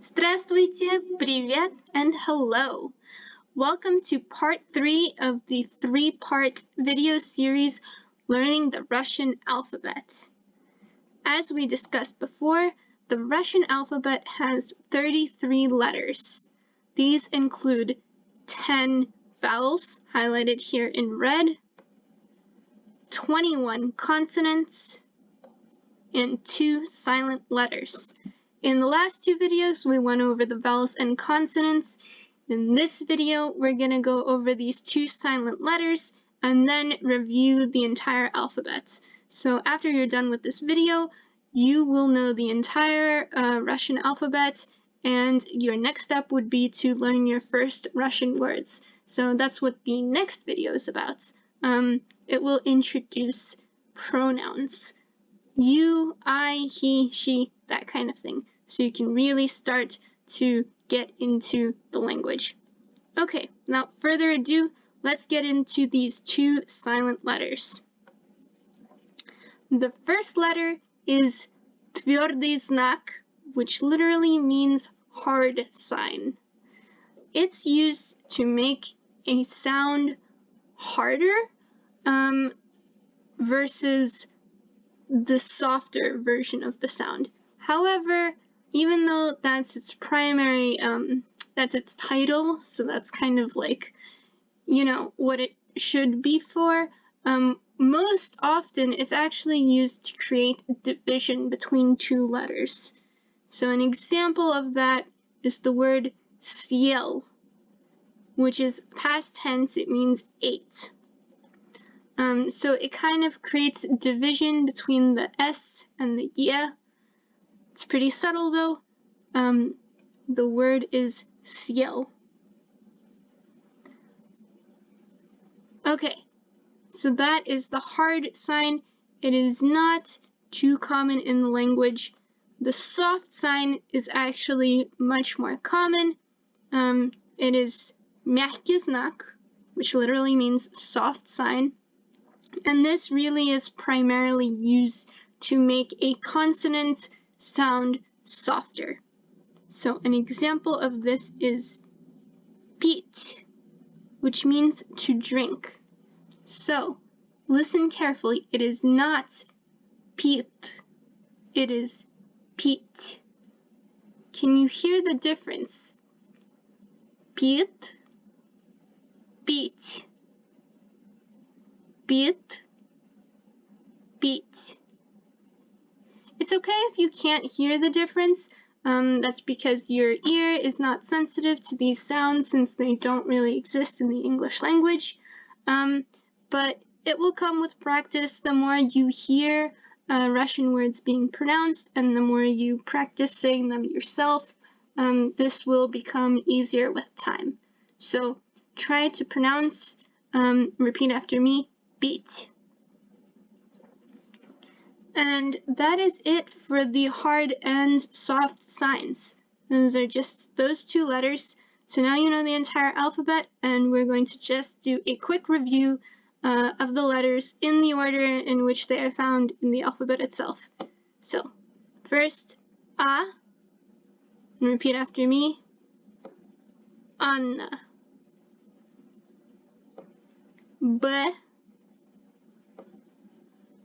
Здравствуйте, привет, and hello. Welcome to part 3 of the 3-part video series, Learning the Russian Alphabet. As we discussed before, the Russian alphabet has 33 letters. These include 10 vowels, highlighted here in red, 21 consonants, and 2 silent letters. In the last 2 videos, we went over the vowels and consonants. In this video, we're going to go over these 2 silent letters and then review the entire alphabet. So after you're done with this video, you will know the entire Russian alphabet, and your next step would be to learn your first Russian words. So that's what the next video is about. It will introduce pronouns. You, I, he, she, that kind of thing. So you can really start to get into the language. Okay, without further ado, let's get into these 2 silent letters. The first letter is tвердый знак, which literally means hard sign. It's used to make a sound harder versus the softer version of the sound. However, even though that's its primary, that's its title, so that's kind of like, what it should be for, most often it's actually used to create division between 2 letters. So an example of that is the word съел, which is past tense, it means ate. So it kind of creates division between the S and the Y. It's pretty subtle though. The word is съел. Okay, so that is the hard sign. It is not too common in the language. The soft sign is actually much more common. It is мягкий знак, which literally means soft sign. And this really is primarily used to make a consonant sound softer. So an example of this is пить, which means to drink. So listen carefully, it is not пит, it is пить. Can you hear the difference? Пит, пить. Пить, пить. It's okay if you can't hear the difference. That's because your ear is not sensitive to these sounds since they don't really exist in the English language. But it will come with practice. The more you hear Russian words being pronounced and the more you practice saying them yourself, this will become easier with time. So try to pronounce, repeat after me, пить. And that is it for the hard and soft signs. Those are just those 2 letters. So now you know the entire alphabet, and we're going to just do a quick review of the letters in the order in which they are found in the alphabet itself. So first, A, and repeat after me, Anna. B,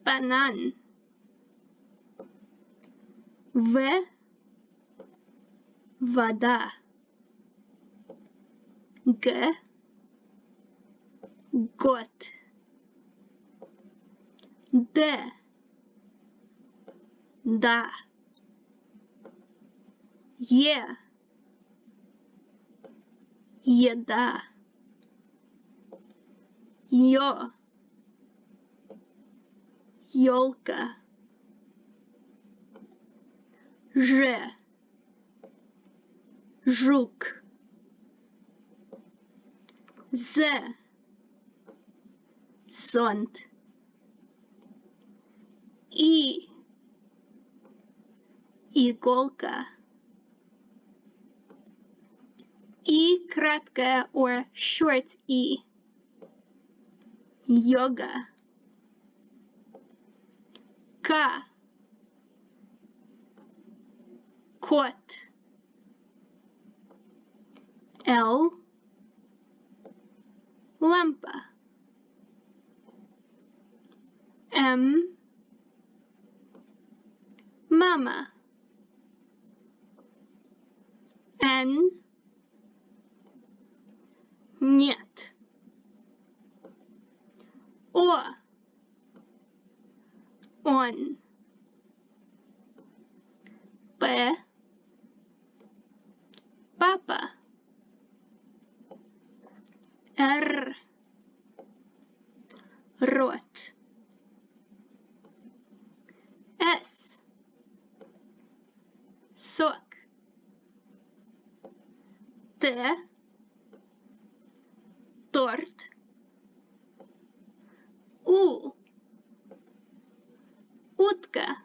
банан. В, вода. Г, год. Д, да. Е, еда. Ё, ёлка. Ж, жук. З, зонт. И, иголка. И краткое or short и, йога. К, кот. L, lampa. M, mama. N, нет. O, on. P, papa. R, рот. S, сок. Т, торт. У, утка.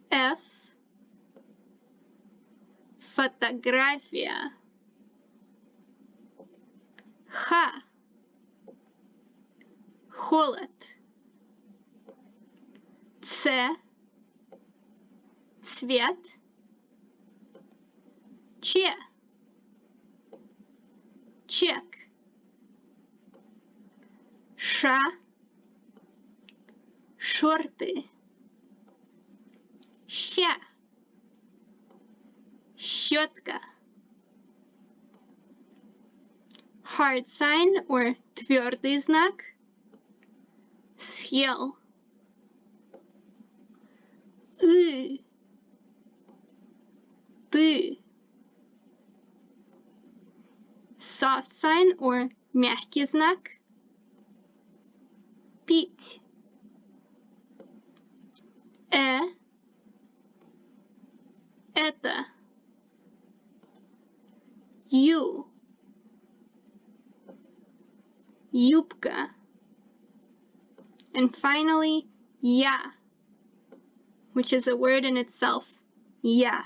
F, фотография. Х, холод. Ц, цвет. Ч, чек. Ш, шорты. Щ, щетка. Hard sign or твердый знак. Съел. Ты. Soft sign or мягкий знак. Пить. Это. Ю. Юбка. And finally, я, which is a word in itself. Я.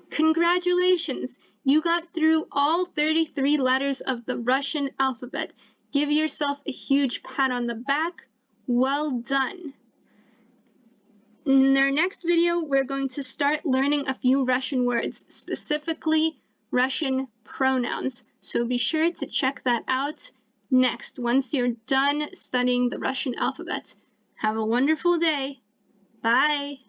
Congratulations! You got through all 33 letters of the Russian alphabet. Give yourself a huge pat on the back. Well done! In our next video, we're going to start learning a few Russian words, specifically Russian pronouns. So be sure to check that out next, once you're done studying the Russian alphabet. Have a wonderful day. Bye!